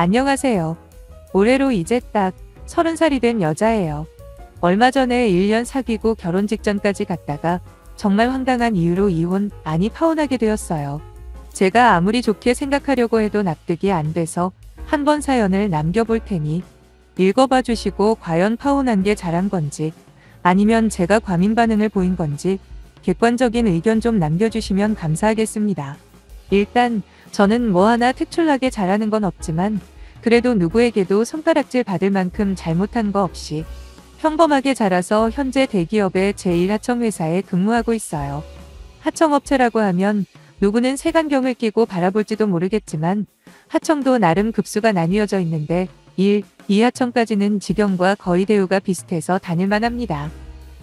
안녕하세요. 올해로 이제 딱 30살이 된 여자예요. 얼마 전에 1년 사귀고 결혼 직전까지 갔다가 정말 황당한 이유로 이혼, 아니 파혼하게 되었어요. 제가 아무리 좋게 생각하려고 해도 납득이 안 돼서 한번 사연을 남겨볼 테니 읽어봐 주시고 과연 파혼한 게 잘한 건지 아니면 제가 과민 반응을 보인 건지 객관적인 의견 좀 남겨주시면 감사하겠습니다. 일단 저는 뭐 하나 특출나게 잘하는 건 없지만 그래도 누구에게도 손가락질 받을 만큼 잘못한 거 없이 평범하게 자라서 현재 대기업의 제1하청회사에 근무하고 있어요. 하청업체라고 하면 누구는 색안경을 끼고 바라볼지도 모르겠지만 하청도 나름 급수가 나뉘어져 있는데 1, 2하청까지는 직영과 거의 대우가 비슷해서 다닐만 합니다.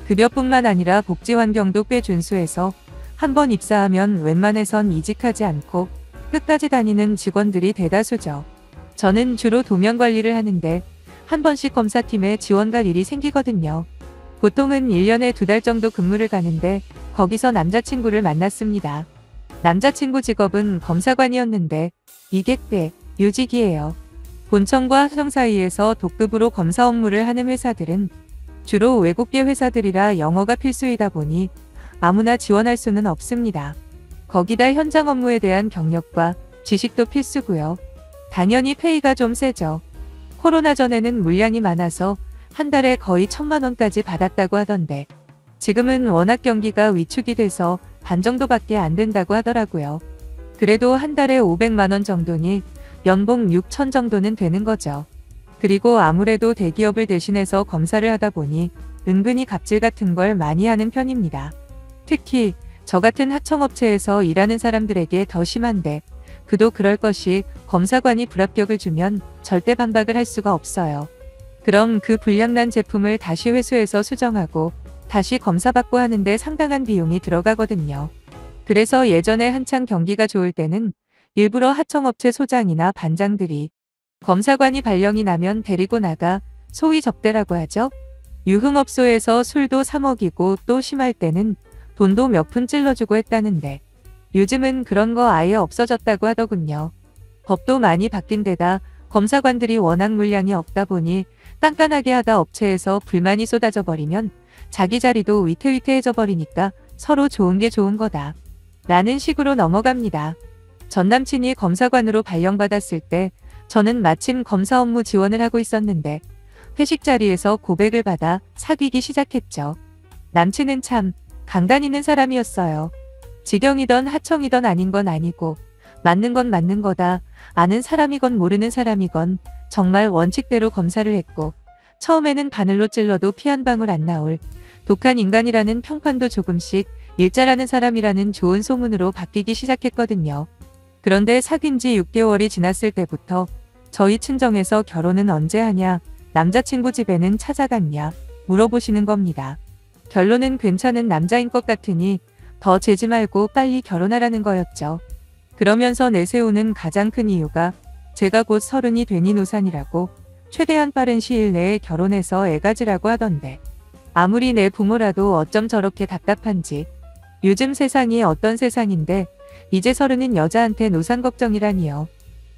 급여뿐만 아니라 복지 환경도 꽤 준수해서 한번 입사하면 웬만해선 이직하지 않고 끝까지 다니는 직원들이 대다수죠. 저는 주로 도면 관리를 하는데 한 번씩 검사팀에 지원 갈 일이 생기거든요. 보통은 1년에 2달 정도 근무를 가는데 거기서 남자친구를 만났습니다. 남자친구 직업은 검사관이었는데 이게 꽤 요직이에요. 본청과 하청 사이에서 독급으로 검사 업무를 하는 회사들은 주로 외국계 회사들이라 영어가 필수이다 보니 아무나 지원할 수는 없습니다. 거기다 현장 업무에 대한 경력과 지식도 필수고요. 당연히 페이가 좀 세죠. 코로나 전에는 물량이 많아서 한 달에 거의 1,000만 원까지 받았다고 하던데 지금은 워낙 경기가 위축이 돼서 반 정도밖에 안 된다고 하더라고요. 그래도 한 달에 500만 원 정도니 연봉 6천 정도는 되는 거죠. 그리고 아무래도 대기업을 대신해서 검사를 하다 보니 은근히 갑질 같은 걸 많이 하는 편입니다. 특히 저 같은 하청업체에서 일하는 사람들에게 더 심한데 그도 그럴 것이 검사관이 불합격을 주면 절대 반박을 할 수가 없어요. 그럼 그 불량난 제품을 다시 회수해서 수정하고 다시 검사받고 하는데 상당한 비용이 들어가거든요. 그래서 예전에 한창 경기가 좋을 때는 일부러 하청업체 소장이나 반장들이 검사관이 발령이 나면 데리고 나가 소위 접대라고 하죠. 유흥업소에서 술도 사 먹이고 또 심할 때는 돈도 몇 푼 찔러주고 했다는데 요즘은 그런 거 아예 없어졌다고 하더군요. 법도 많이 바뀐 데다 검사관들이 워낙 물량이 없다 보니 깐깐하게 하다 업체에서 불만이 쏟아져 버리면 자기 자리도 위태위태해져 버리니까 서로 좋은 게 좋은 거다 라는 식으로 넘어갑니다. 전 남친이 검사관으로 발령받았을 때 저는 마침 검사 업무 지원을 하고 있었는데 회식 자리에서 고백을 받아 사귀기 시작했죠. 남친은 참 강단 있는 사람이었어요. 직영이던 하청이던 아닌 건 아니고 맞는 건 맞는 거다. 아는 사람이건 모르는 사람이건 정말 원칙대로 검사를 했고 처음에는 바늘로 찔러도 피 한 방울 안 나올 독한 인간이라는 평판도 조금씩 일 잘하는 사람이라는 좋은 소문으로 바뀌기 시작했거든요. 그런데 사귄 지 6개월이 지났을 때부터 저희 친정에서 결혼은 언제 하냐, 남자친구 집에는 찾아갔냐 물어보시는 겁니다. 결론은 괜찮은 남자인 것 같으니 더 재지 말고 빨리 결혼하라는 거였죠. 그러면서 내세우는 가장 큰 이유가 제가 곧 30이 되니 노산이라고 최대한 빠른 시일 내에 결혼해서 애 가지라고 하던데 아무리 내 부모라도 어쩜 저렇게 답답한지. 요즘 세상이 어떤 세상인데 이제 30인 여자한테 노산 걱정이라니요.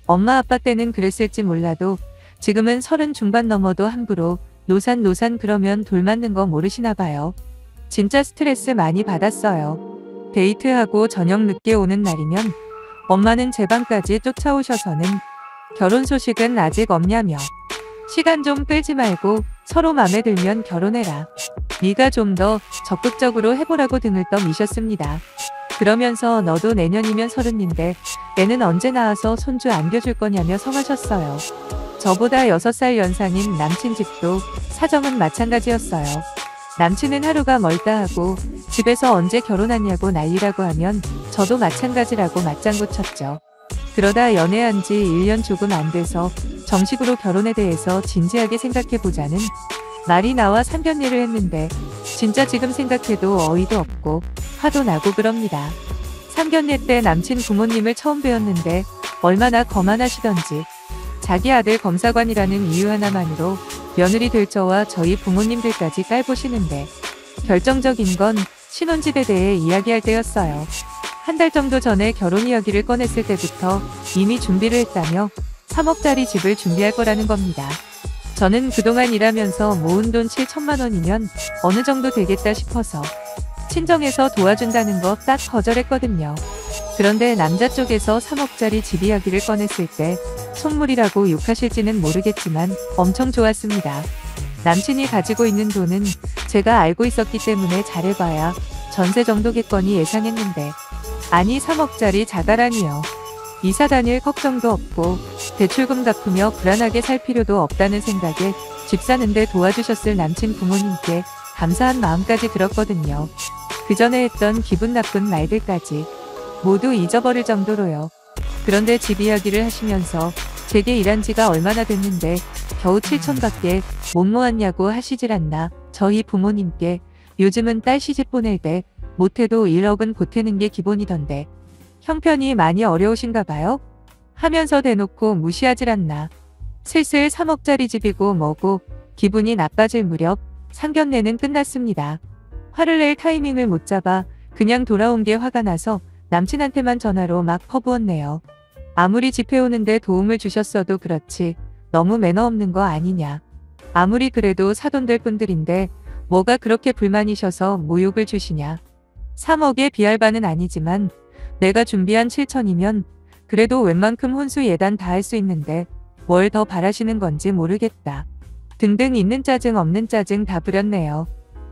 엄마 아빠 때는 그랬을지 몰라도 지금은 30 중반 넘어도 함부로 노산 그러면 돌 맞는 거 모르시나 봐요. 진짜 스트레스 많이 받았어요. 데이트하고 저녁 늦게 오는 날이면 엄마는 제 방까지 쫓아오셔서는 결혼 소식은 아직 없냐며 시간 좀 끌지 말고 서로 맘에 들면 결혼해라. 네가 좀 더 적극적으로 해보라고 등을 떠미셨습니다. 그러면서 너도 내년이면 30인데 애는 언제 낳아서 손주 안겨줄 거냐며 성하셨어요. 저보다 6살 연상인 남친 집도 사정은 마찬가지였어요. 남친은 하루가 멀다 하고 집에서 언제 결혼하냐고 난리라고 하면 저도 마찬가지라고 맞장구 쳤죠. 그러다 연애한 지 1년 조금 안 돼서 정식으로 결혼에 대해서 진지하게 생각해보자는 말이 나와 상견례를 했는데 진짜 지금 생각해도 어이도 없고 화도 나고 그럽니다. 상견례 때 남친 부모님을 처음 뵈었는데 얼마나 거만하시던지 자기 아들 검사관이라는 이유 하나만으로 며느리 될 저와 저희 부모님들까지 깔보시는데 결정적인 건 신혼집에 대해 이야기할 때였어요. 한 달 정도 전에 결혼 이야기를 꺼냈을 때부터 이미 준비를 했다며 3억짜리 집을 준비할 거라는 겁니다. 저는 그동안 일하면서 모은 돈 7천만 원이면 어느 정도 되겠다 싶어서 친정에서 도와준다는 거 딱 거절했거든요. 그런데 남자 쪽에서 3억짜리 집 이야기를 꺼냈을 때 속물이라고 욕하실지는 모르겠지만 엄청 좋았습니다. 남친이 가지고 있는 돈은 제가 알고 있었기 때문에 잘해봐야 전세 정도겠거니 예상했는데 아니 3억짜리 자가라니요. 이사 다닐 걱정도 없고 대출금 갚으며 불안하게 살 필요도 없다는 생각에 집 사는데 도와주셨을 남친 부모님께 감사한 마음까지 들었거든요. 그 전에 했던 기분 나쁜 말들까지 모두 잊어버릴 정도로요. 그런데 집 이야기를 하시면서 제게 일한 지가 얼마나 됐는데 겨우 7천밖에 못 모았냐고 하시질 않나. 저희 부모님께 요즘은 딸 시집 보낼 때 못해도 1억은 보태는 게 기본이던데 형편이 많이 어려우신가 봐요? 하면서 대놓고 무시하질 않나. 슬슬 3억짜리 집이고 뭐고 기분이 나빠질 무렵 상견례는 끝났습니다. 화를 낼 타이밍을 못 잡아 그냥 돌아온 게 화가 나서 남친한테만 전화로 막 퍼부었네요. 아무리 집 해오는데 도움을 주셨어도 그렇지 너무 매너 없는 거 아니냐. 아무리 그래도 사돈될 분들인데 뭐가 그렇게 불만이셔서 모욕을 주시냐. 3억에 비할 바는 아니지만 내가 준비한 7천이면 그래도 웬만큼 혼수 예단 다 할 수 있는데 뭘 더 바라시는 건지 모르겠다. 등등 있는 짜증 없는 짜증 다 부렸네요.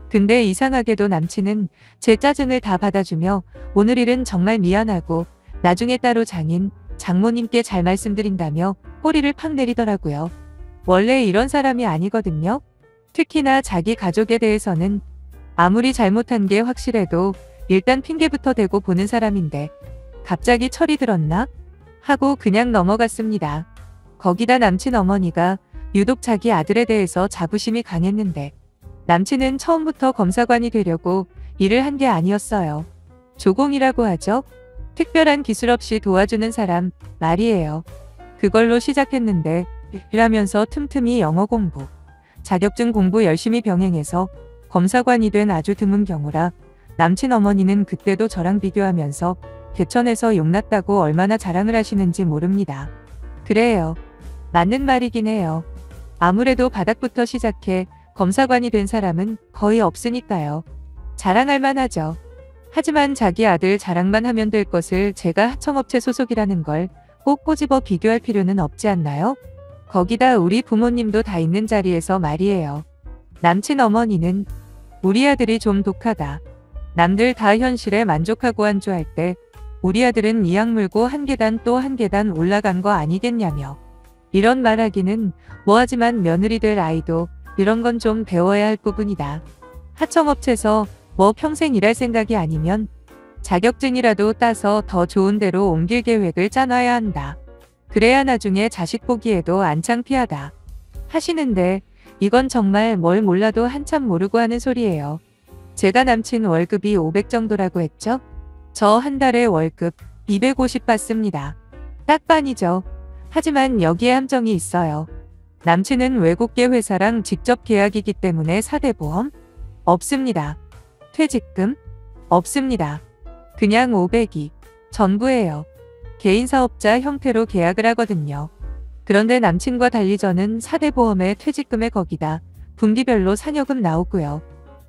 근데 이상하게도 남친은 제 짜증을 다 받아주며 오늘 일은 정말 미안하고 나중에 따로 장모님께 잘 말씀드린다며 꼬리를 팍 내리더라고요. 원래 이런 사람이 아니거든요. 특히나 자기 가족에 대해서는 아무리 잘못한 게 확실해도 일단 핑계부터 대고 보는 사람인데 갑자기 철이 들었나? 하고 그냥 넘어갔습니다. 거기다 남친 어머니가 유독 자기 아들에 대해서 자부심이 강했는데 남친은 처음부터 검사관이 되려고 일을 한 게 아니었어요. 조공이라고 하죠. 특별한 기술 없이 도와주는 사람 말이에요. 그걸로 시작했는데 일하면서 틈틈이 영어 공부, 자격증 공부 열심히 병행해서 검사관이 된 아주 드문 경우라 남친 어머니는 그때도 저랑 비교하면서 개천에서 용났다고 얼마나 자랑을 하시는지 모릅니다. 그래요. 맞는 말이긴 해요. 아무래도 바닥부터 시작해 검사관이 된 사람은 거의 없으니까요. 자랑할 만하죠. 하지만 자기 아들 자랑만 하면 될 것을 제가 하청업체 소속이라는 걸 꼭 꼬집어 비교할 필요는 없지 않나요? 거기다 우리 부모님도 다 있는 자리에서 말이에요. 남친 어머니는 우리 아들이 좀 독하다. 남들 다 현실에 만족하고 안주할 때 우리 아들은 이악 물고 한 계단 또 한 계단 올라간 거 아니겠냐며. 이런 말하기는 뭐하지만 며느리 될 아이도 이런 건 좀 배워야 할 부분이다. 하청업체에서 뭐 평생 일할 생각이 아니면 자격증이라도 따서 더 좋은 데로 옮길 계획을 짜놔야 한다. 그래야 나중에 자식 보기에도 안 창피하다. 하시는데 이건 정말 뭘 몰라도 한참 모르고 하는 소리예요. 제가 남친 월급이 500 정도라고 했죠? 저 한 달에 월급 250 받습니다. 딱 반이죠. 하지만 여기에 함정이 있어요. 남친은 외국계 회사랑 직접 계약이기 때문에 4대 보험? 없습니다. 퇴직금? 없습니다. 그냥 500이 전부예요. 개인 사업자 형태로 계약을 하거든요. 그런데 남친과 달리 저는 4대 보험에 퇴직금에 거기다 분기별로 상여금 나오고요.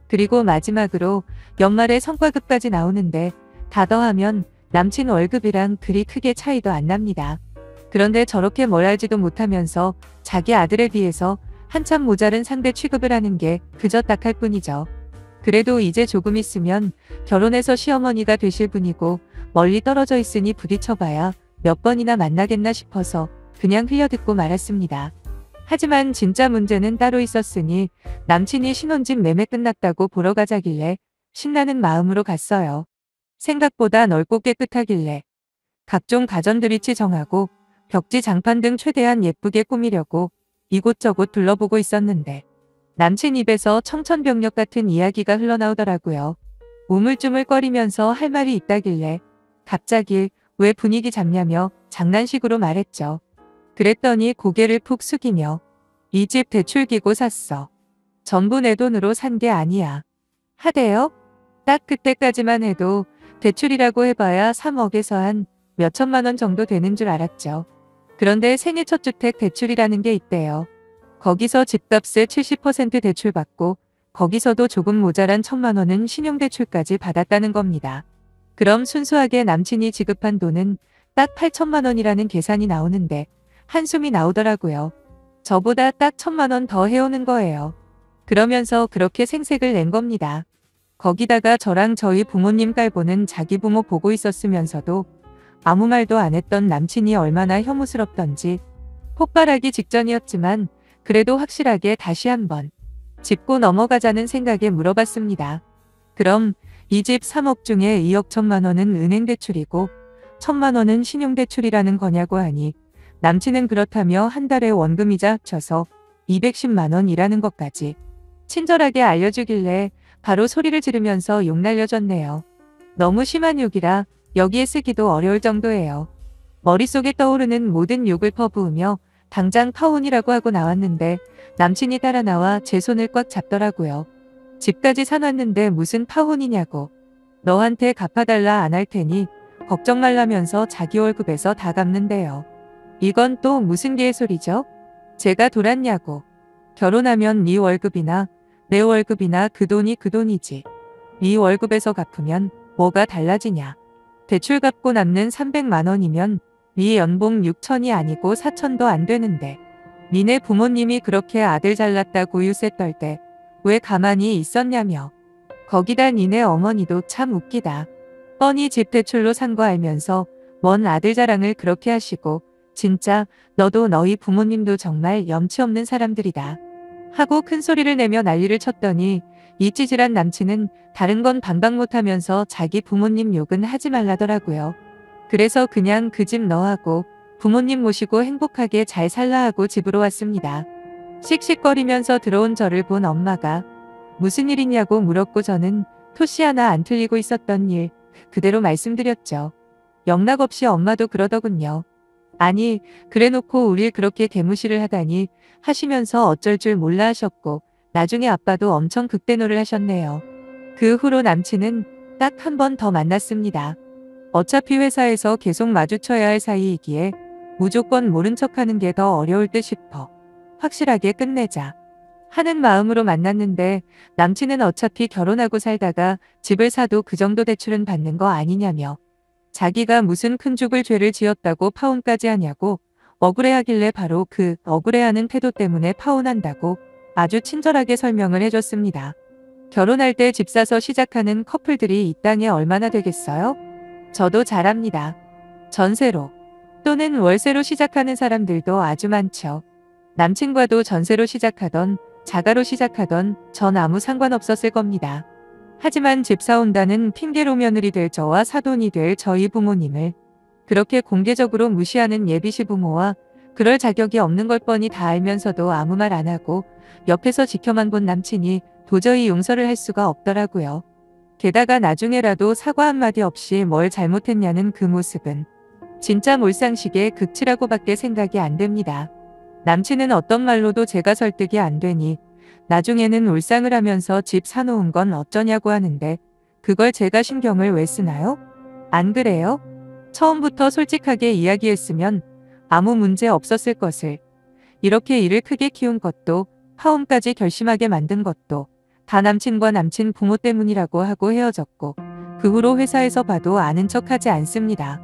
그리고 마지막으로 연말에 성과급까지 나오는데 다 더하면 남친 월급이랑 그리 크게 차이도 안 납니다. 그런데 저렇게 뭘 알지도 못하면서 자기 아들에 비해서 한참 모자른 상대 취급을 하는 게 그저 딱할 뿐이죠. 그래도 이제 조금 있으면 결혼해서 시어머니가 되실 분이고 멀리 떨어져 있으니 부딪혀봐야 몇 번이나 만나겠나 싶어서 그냥 흘려듣고 말았습니다. 하지만 진짜 문제는 따로 있었으니 남친이 신혼집 매매 끝났다고 보러 가자길래 신나는 마음으로 갔어요. 생각보다 넓고 깨끗하길래 각종 가전드비치 정하고 벽지 장판 등 최대한 예쁘게 꾸미려고 이곳저곳 둘러보고 있었는데 남친 입에서 청천벽력 같은 이야기가 흘러나오더라고요. 우물쭈물거리면서 할 말이 있다길래 갑자기 왜 분위기 잡냐며 장난식으로 말했죠. 그랬더니 고개를 푹 숙이며 이 집 대출 기고 샀어. 전부 내 돈으로 산 게 아니야. 하대요? 딱 그때까지만 해도 대출이라고 해봐야 3억에서 한 몇천만 원 정도 되는 줄 알았죠. 그런데 생애 첫 주택 대출이라는 게 있대요. 거기서 집값의 70% 대출받고 거기서도 조금 모자란 1,000만 원은 신용대출까지 받았다는 겁니다. 그럼 순수하게 남친이 지급한 돈은 딱 8,000만 원이라는 계산이 나오는데 한숨이 나오더라고요. 저보다 딱 1,000만 원 더 해오는 거예요. 그러면서 그렇게 생색을 낸 겁니다. 거기다가 저랑 저희 부모님 깔보는 자기 부모 보고 있었으면서도 아무 말도 안 했던 남친이 얼마나 혐오스럽던지 폭발하기 직전이었지만 그래도 확실하게 다시 한번 짚고 넘어가자는 생각에 물어봤습니다. 그럼 이 집 3억 중에 2억 1,000만 원은 은행 대출이고 1,000만 원은 신용대출이라는 거냐고 하니 남친은 그렇다며 한 달에 원금이자 합쳐서 210만 원이라는 것까지 친절하게 알려주길래 바로 소리를 지르면서 욕 날려줬네요. 너무 심한 욕이라 여기에 쓰기도 어려울 정도예요. 머릿속에 떠오르는 모든 욕을 퍼부으며 당장 파혼이라고 하고 나왔는데 남친이 따라 나와 제 손을 꽉 잡더라고요. 집까지 사놨는데 무슨 파혼이냐고. 너한테 갚아달라 안 할 테니 걱정 말라면서 자기 월급에서 다 갚는데요. 이건 또 무슨 개소리죠? 제가 돌았냐고. 결혼하면 네 월급이나 내 월급이나 그 돈이 그 돈이지. 네 월급에서 갚으면 뭐가 달라지냐. 대출 갚고 남는 300만 원이면 네 연봉 6천이 아니고 4천도 안 되는데 니네 부모님이 그렇게 아들 잘났다고 유세 떨 때 왜 가만히 있었냐며. 거기다 니네 어머니도 참 웃기다. 뻔히 집 대출로 산 거 알면서 뭔 아들 자랑을 그렇게 하시고 진짜 너도 너희 부모님도 정말 염치 없는 사람들이다. 하고 큰 소리를 내며 난리를 쳤더니 이 찌질한 남친은 다른 건 반박 못하면서 자기 부모님 욕은 하지 말라더라고요. 그래서 그냥 그 집 너하고 부모님 모시고 행복하게 잘 살라 하고 집으로 왔습니다. 씩씩거리면서 들어온 저를 본 엄마가 무슨 일이냐고 물었고 저는 토시 하나 안 틀리고 있었던 일 그대로 말씀드렸죠. 영락없이 엄마도 그러더군요. 아니 그래놓고 우릴 그렇게 개무시를 하다니 하시면서 어쩔 줄 몰라 하셨고 나중에 아빠도 엄청 극대노를 하셨네요. 그 후로 남친은 딱 한 번 더 만났습니다. 어차피 회사에서 계속 마주쳐야 할 사이이기에 무조건 모른 척하는 게 더 어려울 듯 싶어 확실하게 끝내자 하는 마음으로 만났는데 남친은 어차피 결혼하고 살다가 집을 사도 그 정도 대출은 받는 거 아니냐며 자기가 무슨 큰 죽을 죄를 지었다고 파혼까지 하냐고 억울해하길래 바로 그 억울해하는 태도 때문에 파혼한다고 아주 친절하게 설명을 해줬습니다. 결혼할 때 집 사서 시작하는 커플들이 이 땅에 얼마나 되겠어요? 저도 잘 압니다. 전세로 또는 월세로 시작하는 사람들도 아주 많죠. 남친과도 전세로 시작하던 자가로 시작하던 전 아무 상관없었을 겁니다. 하지만 집 사온다는 핑계로 며느리 될 저와 사돈이 될 저희 부모님을 그렇게 공개적으로 무시하는 예비시 부모와 그럴 자격이 없는 걸 뻔히 다 알면서도 아무 말 안 하고 옆에서 지켜만 본 남친이 도저히 용서를 할 수가 없더라고요. 게다가 나중에라도 사과 한마디 없이 뭘 잘못했냐는 그 모습은 진짜 몰상식의 극치라고밖에 생각이 안 됩니다. 남친은 어떤 말로도 제가 설득이 안 되니 나중에는 울상을 하면서 집 사놓은 건 어쩌냐고 하는데 그걸 제가 신경을 왜 쓰나요? 안 그래요? 처음부터 솔직하게 이야기했으면 아무 문제 없었을 것을. 이렇게 일을 크게 키운 것도 파혼까지 결심하게 만든 것도 다 남친과 남친 부모 때문이라고 하고 헤어졌고 그 후로 회사에서 봐도 아는 척하지 않습니다.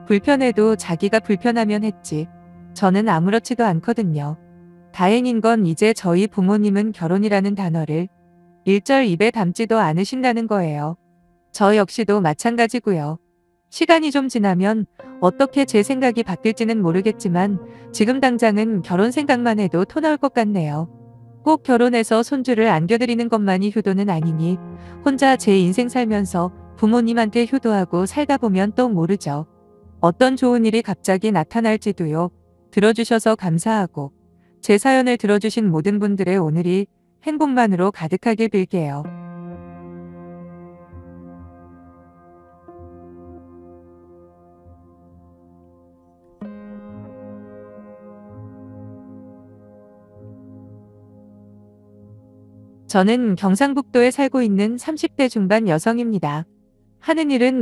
불편해도 자기가 불편하면 했지. 저는 아무렇지도 않거든요. 다행인 건 이제 저희 부모님은 결혼이라는 단어를 일절 입에 담지도 않으신다는 거예요. 저 역시도 마찬가지고요. 시간이 좀 지나면 어떻게 제 생각이 바뀔지는 모르겠지만 지금 당장은 결혼 생각만 해도 토 나올 것 같네요. 꼭 결혼해서 손주를 안겨드리는 것만이 효도는 아니니 혼자 제 인생 살면서 부모님한테 효도하고 살다 보면 또 모르죠. 어떤 좋은 일이 갑자기 나타날지도요. 들어주셔서 감사하고 제 사연을 들어주신 모든 분들의 오늘이 행복만으로 가득하길 빌게요. 저는 경상북도에 살고 있는 30대 중반 여성입니다. 하는 일은